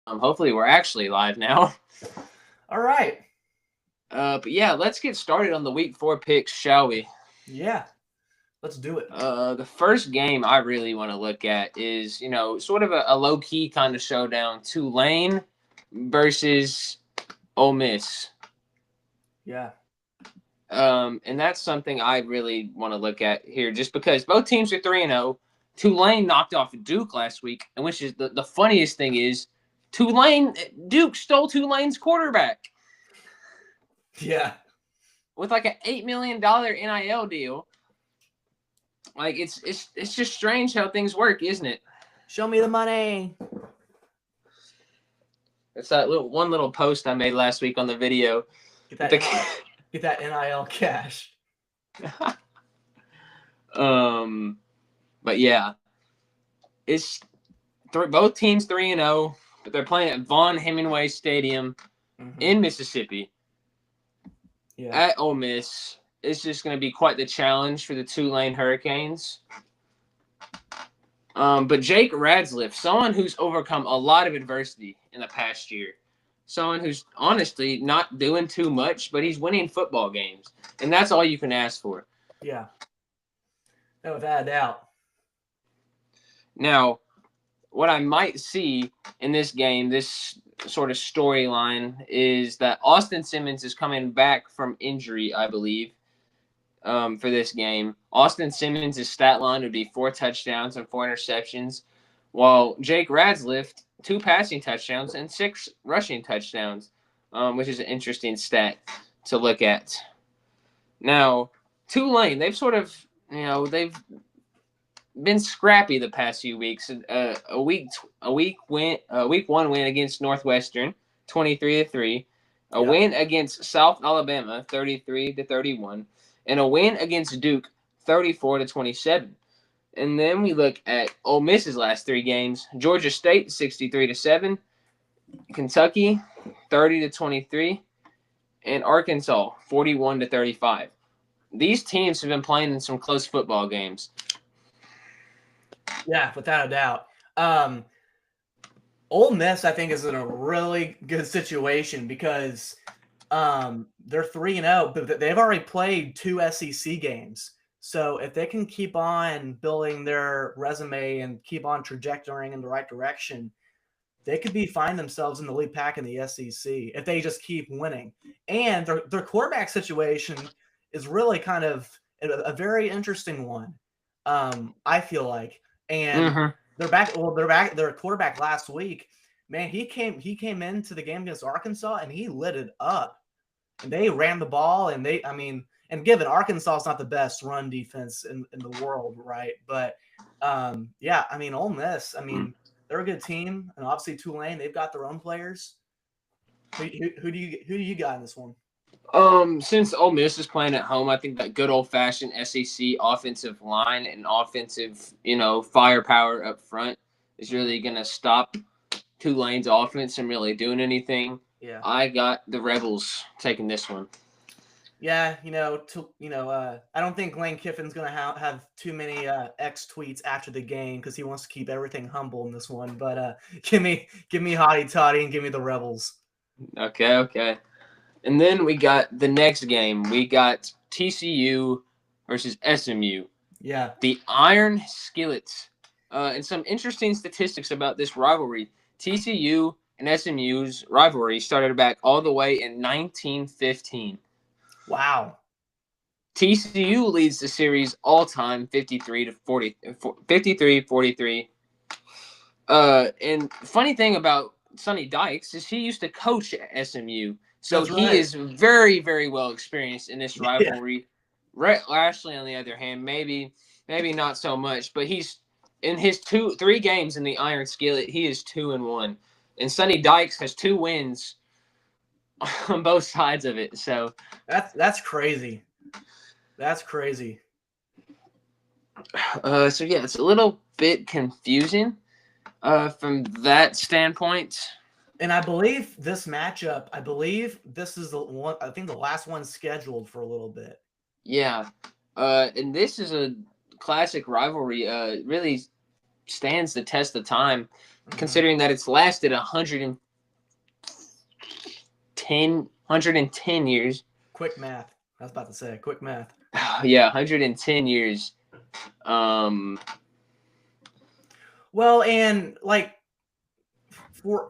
Hopefully we're actually live now. All right. But yeah, let's get started on the week 4 picks, shall we? Yeah. Let's do it. The first game I really want to look at is, sort of a low key kind of showdown. Tulane versus Ole Miss. Yeah. And that's something I really want to look at here, just because both teams are 3-0. Tulane knocked off Duke last week, and which is the funniest thing is Duke stole Tulane's quarterback Yeah. with like an $8 million NIL deal. Like it's just strange how things work, isn't it? Show me the money. It's that little post I made last week on the video Get with that the get that NIL cash. um, but yeah, it's both teams 3-0, but they're playing at Vaughn Hemingway Stadium Mm-hmm. in Mississippi Yeah. at Ole Miss. It's just going to be quite the challenge for the Tulane Hurricanes. But Jake Radsliff, someone who's overcome a lot of adversity in the past year, someone who's honestly not doing too much, but he's winning football games, and that's all you can ask for. Yeah. No, without a doubt. Now, what I might see in this game, this sort of storyline, is that Austin Simmons is coming back from injury, I believe, for this game. Austin Simmons' stat line would be 4 touchdowns and 4 interceptions, while Jake Radsliff, 2 passing touchdowns and 6 rushing touchdowns, which is an interesting stat to look at. Now, Tulane, they've sort of, they've been scrappy the past few weeks. Week 1 win against Northwestern, 23-3. A Yeah. win against South Alabama, 33-31, and a win against Duke, 34-27. And then we look at Ole Miss's last 3 games: Georgia State, 63-7; Kentucky, 30-23; and Arkansas, 41-35. These teams have been playing in some close football games. Yeah, without a doubt. Um, Ole Miss, I think, is in a really good situation because they're 3-0, but they've already played 2 SEC games. So if they can keep on building their resume and keep on trajectorying in the right direction, they could be find themselves in the lead pack in the SEC if they just keep winning. And their quarterback situation is really kind of a very interesting one. I feel like, and Mm-hmm. they're back. Well, they're back. Their quarterback last week, man, he came into the game against Arkansas and he lit it up. And they ran the ball, and and given Arkansas is not the best run defense in the world, right? But yeah, Ole Miss, they're a good team, and obviously Tulane, they've got their own players. Who do you got in this one? Since Ole Miss is playing at home, I think that good old fashioned SEC offensive line and offensive, firepower up front is really gonna stop Tulane's offense from really doing anything. Yeah, I got the Rebels taking this one. yeah. I don't think Lane Kiffin's gonna have too many X tweets after the game because he wants to keep everything humble in this one. But give me Hottie Toddy and give me the Rebels. Okay, okay. And then we got the next game. We got TCU versus SMU. Yeah, The Iron Skillets. And some interesting statistics about this rivalry. TCU and SMU's rivalry started back all the way in 1915. wow. TCU leads the series all time 53 to 40, 53-43. And funny thing about Sonny Dykes is he used to coach at SMU. So That's he right. is very, very well experienced in this Yeah. rivalry. Rhett Lashley, on the other hand, maybe not so much, but he's in his 3 games in the Iron Skillet, he is 2-1. And Sonny Dykes has 2 wins on both sides of it. So That's crazy. That's crazy. so yeah, it's a little bit confusing from that standpoint. And I believe this matchup, I believe this is the one, I think the last one scheduled for a little bit. Yeah. And this is a classic rivalry. Really, stands the test of time, Mhm. considering that it's lasted 110 years. Quick math. I was about to say quick math. Yeah, 110 years. Well, and like for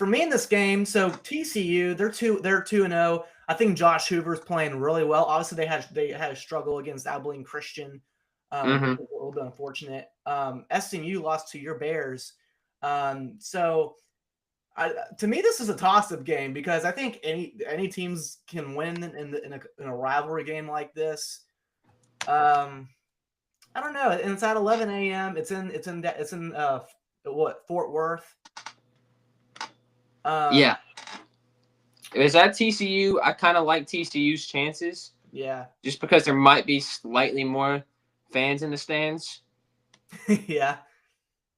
me in this game, so TCU they're 2-0. I think Josh Hoover's playing really well. Obviously, they had a struggle against Abilene Christian. Mhm. A little bit unfortunate. SMU lost to your Bears. So to me, this is a toss-up game because I think any teams can win in a rivalry game like this. I don't know. And it's at 11 a.m. It's in Fort Worth. Yeah. If it's at TCU, I kind of like TCU's chances. Yeah. Just because there might be slightly more fans in the stands. Yeah.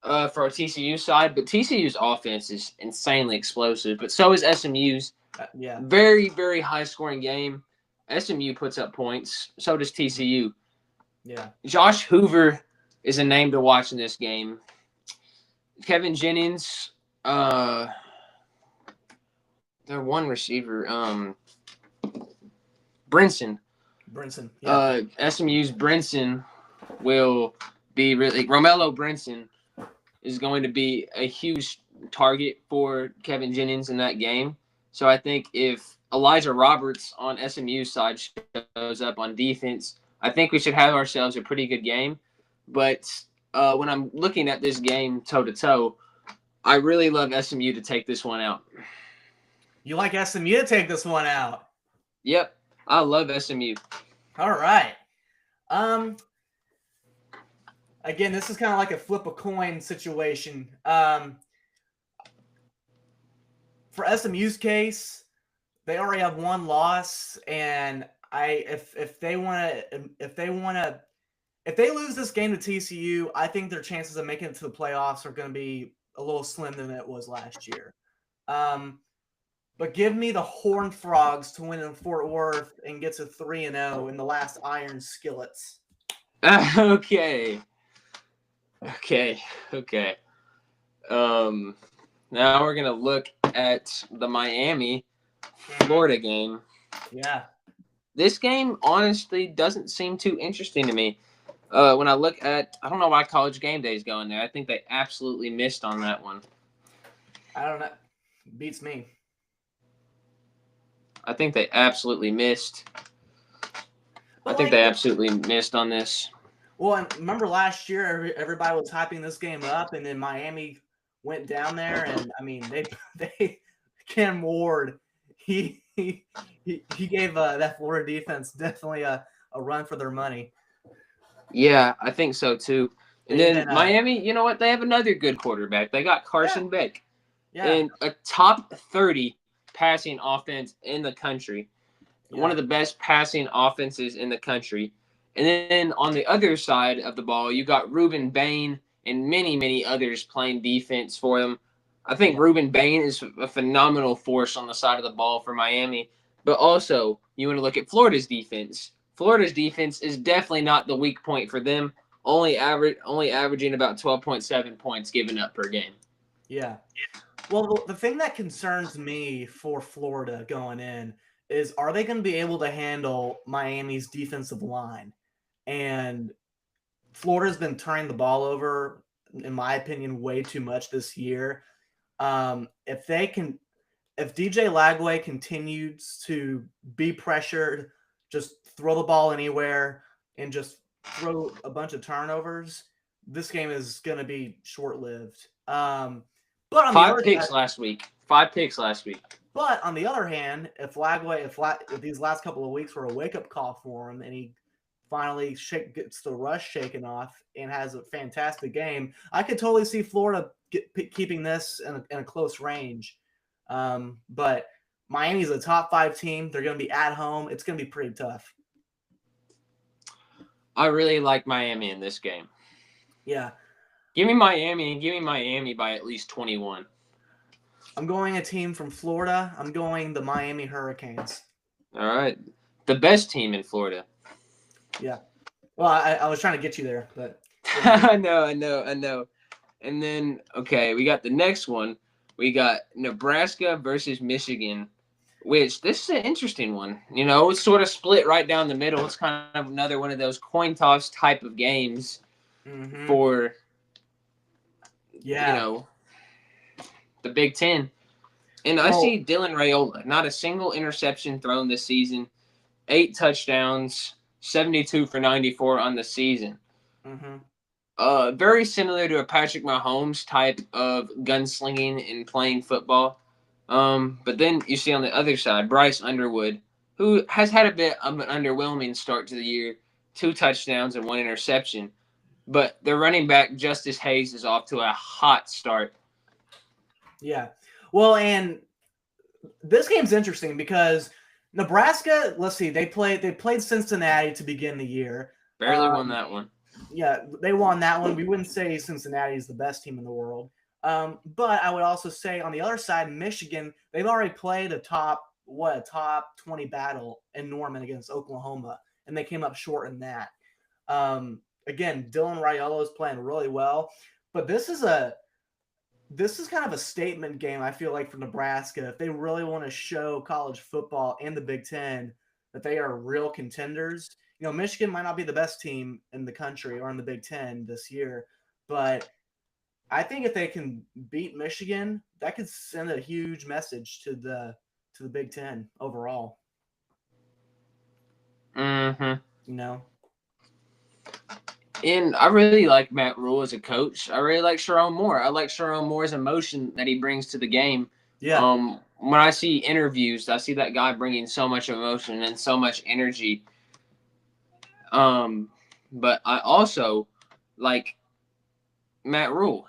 For a TCU side, but TCU's offense is insanely explosive. But so is SMU's. Yeah. Very, very high scoring game. SMU puts up points. So does TCU. Yeah. Josh Hoover is a name to watch in this game. Kevin Jennings, their one receiver, Brinson. Yeah. SMU's Brinson will be really Romello Brinson is going to be a huge target for Kevin Jennings in that game. So I think if Elijah Roberts on SMU's side shows up on defense, I think we should have ourselves a pretty good game. But when I'm looking at this game toe-to-toe, I really love SMU to take this one out. You like SMU to take this one out? Yep, I love SMU. All right. Again, this is kind of like a flip a coin situation. For SMU's case, they already have one loss, and if they lose this game to TCU, I think their chances of making it to the playoffs are going to be a little slim than it was last year. But give me the Horned Frogs to win in Fort Worth and get to 3-0 in the last Iron Skillets. Okay. Now we're gonna look at the Miami Florida game. Yeah. This game honestly doesn't seem too interesting to me. When I look at, I don't know why College Game Day is going there. I think they absolutely missed on that one. I don't know. Beats me. I think they absolutely missed. But I think they absolutely missed on this. Well, and remember last year, everybody was hyping this game up, and then Miami went down there, and I mean, they Cam Ward, he gave that Florida defense definitely a run for their money. Yeah, I think so too. And then Miami, you know what? They have another good quarterback. They got Carson Beck, and a top 30 passing offense in the country. Yeah. One of the best passing offenses in the country. And then on the other side of the ball, you got Ruben Bain and many, many others playing defense for them. I think Ruben Bain is a phenomenal force on the side of the ball for Miami. But also, you want to look at Florida's defense. Florida's defense is definitely not the weak point for them. Only averaging about 12.7 points given up per game. Yeah. Well, the thing that concerns me for Florida going in is, are they going to be able to handle Miami's defensive line? And Florida's been turning the ball over, in my opinion, way too much this year. If DJ Lagway continues to be pressured, just throw the ball anywhere and just throw a bunch of turnovers, this game is going to be short-lived. But on Five picks last week. But on the other hand, if these last couple of weeks were a wake-up call for him and he finally gets the rust shaken off and has a fantastic game, I could totally see Florida keeping this in a close range. But Miami's a top 5 team. They're going to be at home. It's going to be pretty tough. I really like Miami in this game. Yeah. Give me Miami by at least 21. I'm going a team from Florida. I'm going the Miami Hurricanes. All right. The best team in Florida. Yeah. Well, I was trying to get you there, but I know. And then, okay, we got the next one. We got Nebraska versus Michigan, which this is an interesting one. It's sort of split right down the middle. It's kind of another one of those coin toss type of games Mm-hmm. for, you Yeah. know, the Big Ten. And I Well, see Dylan Raiola, not a single interception thrown this season, 8 touchdowns, 72 for 94 on the season. mm-hmm. Very similar to a Patrick Mahomes type of gunslinging and playing football. But then you see on the other side, Bryce Underwood, who has had a bit of an underwhelming start to the year, 2 touchdowns and 1 interception. But their running back, Justice Hayes, is off to a hot start. Yeah. Well, and this game's interesting because Nebraska, let's see, they played Cincinnati to begin the year. Barely won that one. Yeah, they won that one. We wouldn't say Cincinnati is the best team in the world. But I would also say on the other side, Michigan, they've already played a top 20 battle in Norman against Oklahoma, and they came up short in that. Again, Dylan Raiola is playing really well, but this is kind of a statement game, I feel like, for Nebraska. If they really want to show college football and the Big Ten that they are real contenders, Michigan might not be the best team in the country or in the Big Ten this year, but I think if they can beat Michigan, that could send a huge message to the Big Ten overall. Mm-hmm. You know? And I really like Matt Rule as a coach. I really like Sharon Moore. I like Sharon Moore's emotion that he brings to the game. Yeah. When I see interviews, I see that guy bringing so much emotion and so much energy. But I also like Matt Rule.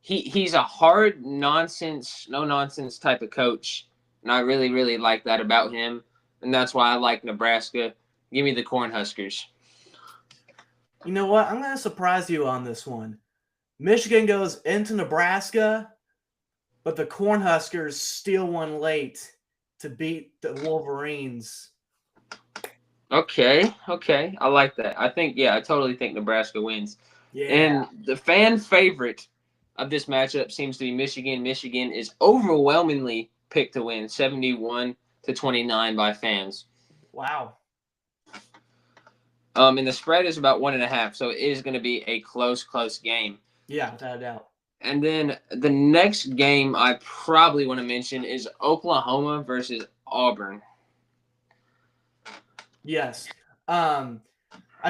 He's a hard nonsense, no nonsense type of coach, and I really really like that about him, and that's why I like Nebraska. Give me the Cornhuskers. You know what? I'm going to surprise you on this one. Michigan goes into Nebraska, but the Cornhuskers steal one late to beat the Wolverines. Okay, I like that. I totally think Nebraska wins. Yeah. And the fan favorite of this matchup seems to be Michigan. Michigan is overwhelmingly picked to win, 71-29 by fans. Wow. And the spread is about 1.5, so it is going to be a close game. Yeah, without a doubt. And then the next game I probably want to mention is Oklahoma versus Auburn. Yes. I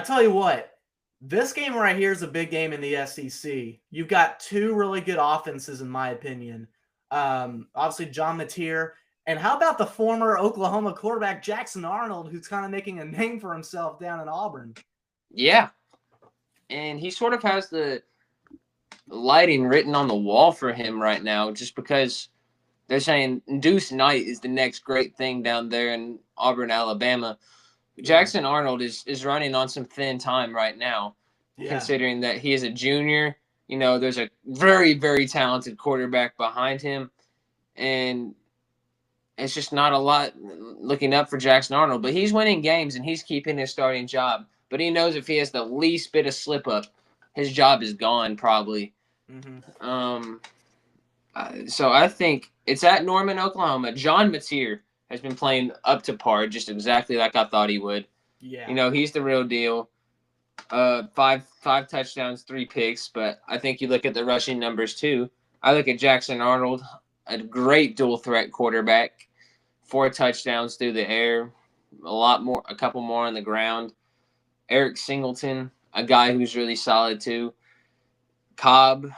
tell you what, this game right here is a big game in the SEC. You've got two really good offenses, in my opinion. Obviously, John Mateer. And how about the former Oklahoma quarterback, Jackson Arnold, who's kind of making a name for himself down in Auburn? Yeah. And he sort of has the lighting written on the wall for him right now, just because they're saying Deuce Knight is the next great thing down there in Auburn, Alabama. Jackson Arnold is running on some thin time right now, considering that he is a junior. There's a very, very talented quarterback behind him, and it's just not a lot looking up for Jackson Arnold. But he's winning games, and he's keeping his starting job. But he knows if he has the least bit of slip up, his job is gone probably. Mm-hmm. So I think it's at Norman, Oklahoma. John Mateer has been playing up to par, just exactly like I thought he would. Yeah. He's the real deal. Five touchdowns, 3 picks, but I think you look at the rushing numbers too. I look at Jackson Arnold, a great dual threat quarterback, 4 touchdowns through the air, a couple more on the ground. Eric Singleton, a guy who's really solid too. Cobb,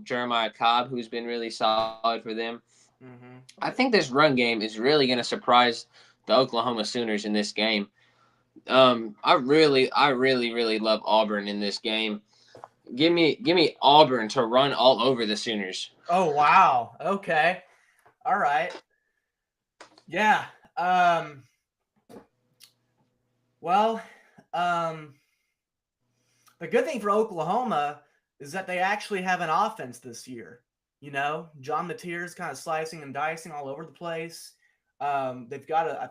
Jeremiah Cobb, who's been really solid for them. Mm-hmm. I think this run game is really going to surprise the Oklahoma Sooners in this game. I really, really love Auburn in this game. Give me Auburn to run all over the Sooners. Oh, wow. Okay. All right. Yeah. Well, the good thing for Oklahoma is that they actually have an offense this year. John Mateer's kind of slicing and dicing all over the place. I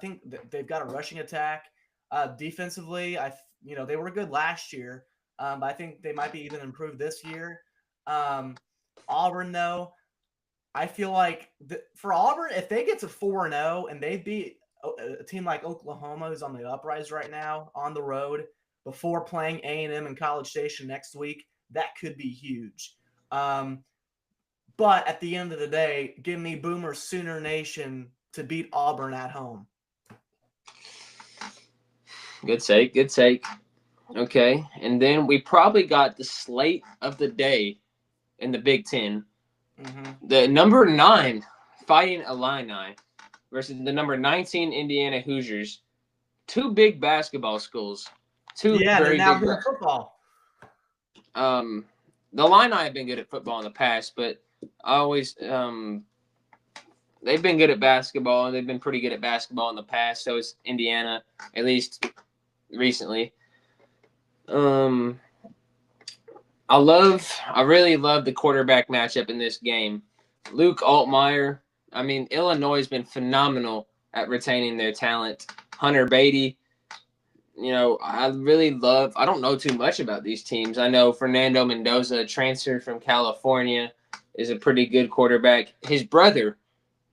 think they've got a rushing attack. Defensively, they were good last year, but I think they might be even improved this year. Auburn, though, I feel like for Auburn, if they get to 4-0 and they beat a team like Oklahoma, who's on the uprise right now, on the road, before playing A&M and College Station next week, that could be huge. But at the end of the day, give me Boomer Sooner Nation to beat Auburn at home. Good take. Good take. Okay. And then we probably got the slate of the day in the Big Ten. Mm-hmm. The number 9 Fighting Illini versus the number 19 Indiana Hoosiers. Two big basketball schools. They're now good at football. The Illini have been good at football in the past, but I always they've been good at basketball, and they've been pretty good at basketball in the past. So is Indiana, at least recently. I really love the quarterback matchup in this game. Luke Altmaier. I mean, Illinois has been phenomenal at retaining their talent. Hunter Beatty. I don't know too much about these teams. I know Fernando Mendoza, transfer from California, is a pretty good quarterback. His brother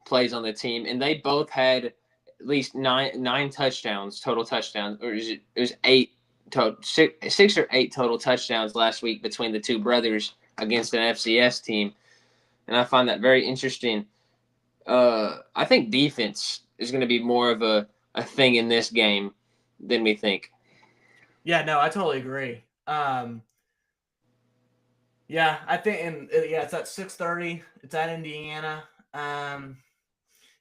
plays on the team, and they both had at least nine touchdowns, total touchdowns, or it was 8 total, 6 or 8 total touchdowns last week between the two brothers against an FCS team, and I find that very interesting. I think defense is going to be more of a thing in this game than we think. Yeah, no, I totally agree. Yeah, I think, it's at 6:30. It's at Indiana.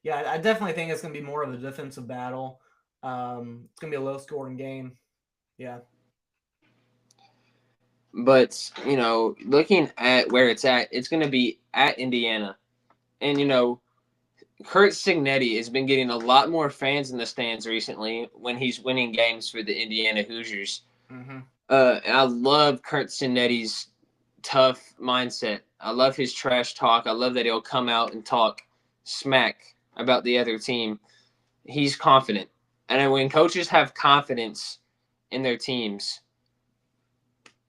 Yeah, I definitely think it's going to be more of a defensive battle. It's going to be a low-scoring game. Yeah. But, looking at where it's going to be at Indiana. And, Curt Cignetti has been getting a lot more fans in the stands recently when he's winning games for the Indiana Hoosiers. Mm-hmm. And I love Curt Cignetti's tough mindset. I love his trash talk. I love that he'll come out and talk smack about the other team. He's confident. And when coaches have confidence in their teams,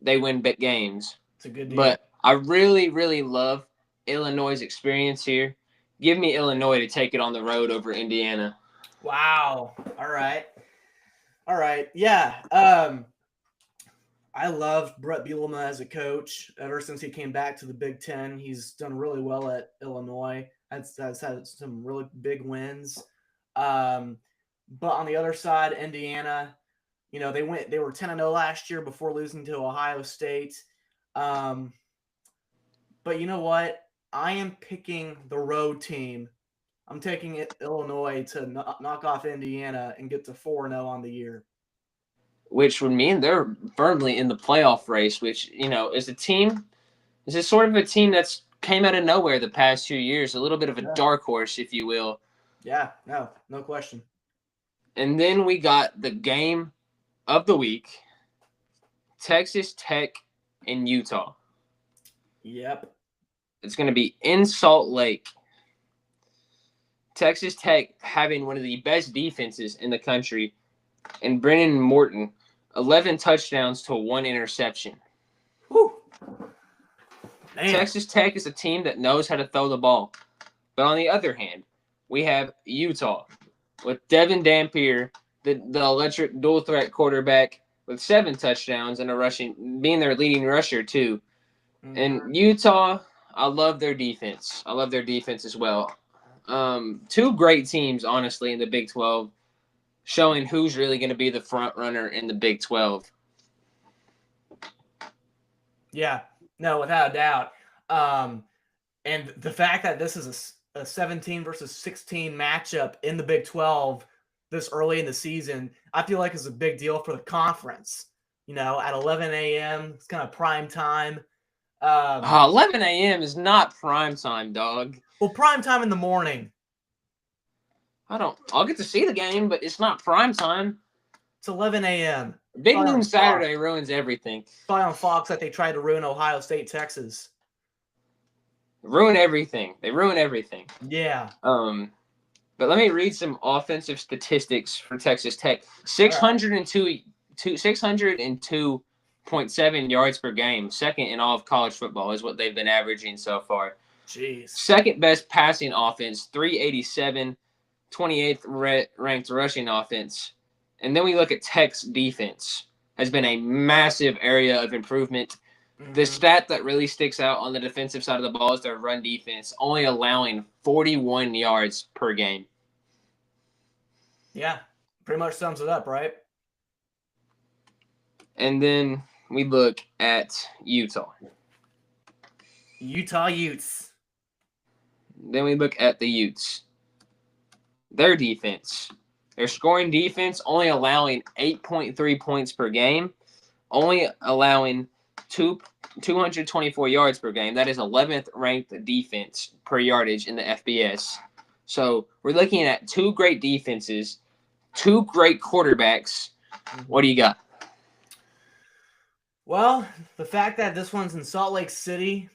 they win big games. It's a good deal. But I really, really love Illinois' experience here. Give me Illinois to take it on the road over Indiana. Wow. All right. Yeah. I love Brett Bielema as a coach. Ever since he came back to the Big Ten, he's done really well at Illinois. Has had some really big wins. But on the other side, Indiana, they were 10-0 last year before losing to Ohio State. But you know what? I am picking the road team. I'm taking Illinois to knock off Indiana and get to 4-0 on the year. Which would mean they're firmly in the playoff race, which, is a team. Is a sort of a team that's came out of nowhere the past few years, a little bit of a dark horse, if you will. Yeah, no question. And then we got the game of the week, Texas Tech and Utah. Yep. It's going to be in Salt Lake. Texas Tech having one of the best defenses in the country, and Brennan Morton, 11 touchdowns to 1 interception. Whew. Texas Tech is a team that knows how to throw the ball. But on the other hand, we have Utah with Devin Dampier, the electric dual-threat quarterback with 7 touchdowns and being their leading rusher too. Mm-hmm. And Utah, I love their defense. I love their defense as well. 2 great teams, honestly, in the Big 12, showing who's really going to be the front runner in the Big 12. Yeah, no, without a doubt. And the fact that this is a 17 versus 16 matchup in the Big 12 this early in the season, I feel like is a big deal for the conference. At 11 a.m., it's kind of prime time. 11 a.m. is not prime time, dog. Well, prime time in the morning. I'll get to see the game, but it's not prime time. It's 11 a.m. Big Noon Saturday ruins everything. Probably on Fox that they tried to ruin Ohio State, Texas. Ruin everything. They ruin everything. Yeah. But let me read some offensive statistics for Texas Tech. 602 0.7 yards per game. Second in all of college football is what they've been averaging so far. Jeez. Second best passing offense, 387, 28th ranked rushing offense. And then we look at Tech's defense. Has been a massive area of improvement. The stat that really sticks out on the defensive side of the ball is their run defense, only allowing 41 yards per game. Yeah, pretty much sums it up, right? And then we look at Utah. Utah Utes. Then we look at the Utes. Their defense. Their scoring defense only allowing 8.3 points per game, only allowing 224 yards per game. That is 11th ranked defense per yardage in the FBS. So we're looking at two great defenses, two great quarterbacks. What do you got? Well, the fact that this one's in Salt Lake City,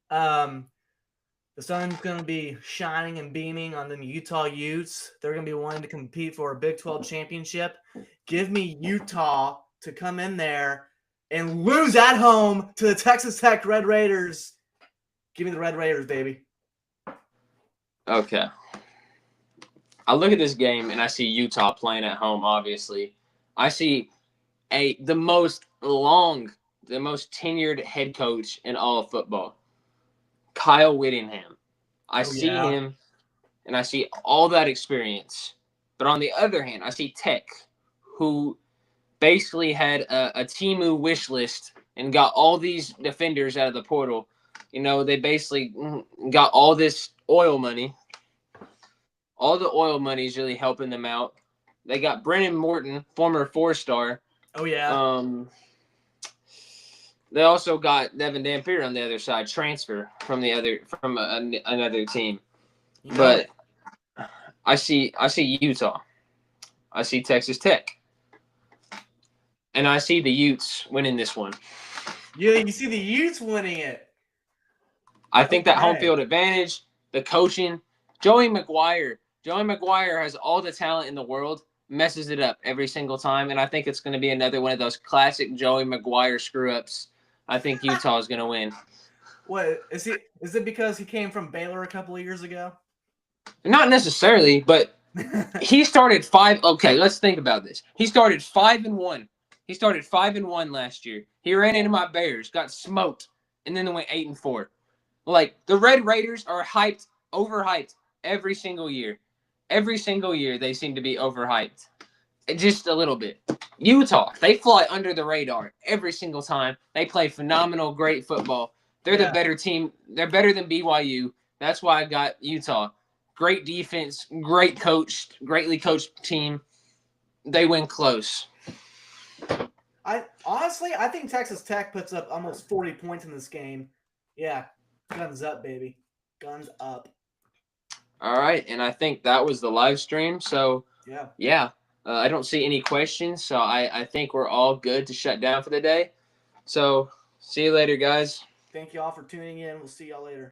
the sun's going to be shining and beaming on the Utah Utes. They're going to be wanting to compete for a Big 12 championship. Give me Utah to come in there and lose at home to the Texas Tech Red Raiders. Give me the Red Raiders, baby. Okay. I look at this game and I see Utah playing at home, obviously. I see the most tenured head coach in all of football, Kyle Whittingham. I see him and I see all that experience. But on the other hand, I see Tech, who basically had a Temu wish list and got all these defenders out of the portal. You know, they basically got all this oil money. All the oil money is really helping them out. They got Brennan Morton, former 4-star. Oh, yeah. They also got Devin Dampier on the other side, transfer from another team. But I see Utah. I see Texas Tech. And I see the Utes winning this one. Yeah, you see the Utes winning it. I think that home field advantage, the coaching, Joey McGuire has all the talent in the world, messes it up every single time, and I think it's going to be another one of those classic Joey McGuire screw-ups. I think Utah is going to win. What is he? Is it because he came from Baylor a couple of years ago? Not necessarily, but he started 5. Okay, let's think about this. He started 5-1. He started 5-1 last year. He ran into my Bears, got smoked, and then they went 8-4. Like, the Red Raiders are overhyped every single year. Every single year they seem to be overhyped. Just a little bit. Utah, they fly under the radar every single time. They play phenomenal, great football. They're the better team. They're better than BYU. That's why I got Utah. Great defense, greatly coached team. They win close. I think Texas Tech puts up almost 40 points in this game. Yeah, guns up, baby. Guns up. All right, and I think that was the live stream. So, yeah. I don't see any questions, so I think we're all good to shut down for the day. So, see you later, guys. Thank you all for tuning in. We'll see y'all later.